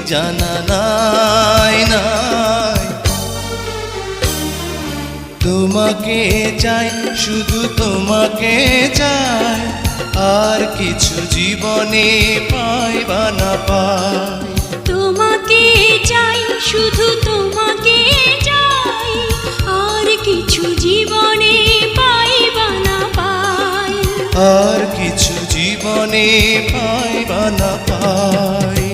জানা নাই নাই। তোমাকে চাই, শুধু তোমাকে চাই, আর কিছু জীবনে পাই বা না পাই। তোমাকে চাই, শুধু তোমাকে চাই, আর কিছু জীবনে পাই বা না পাই। আর কিছু জীবনে পাই বা না পাই।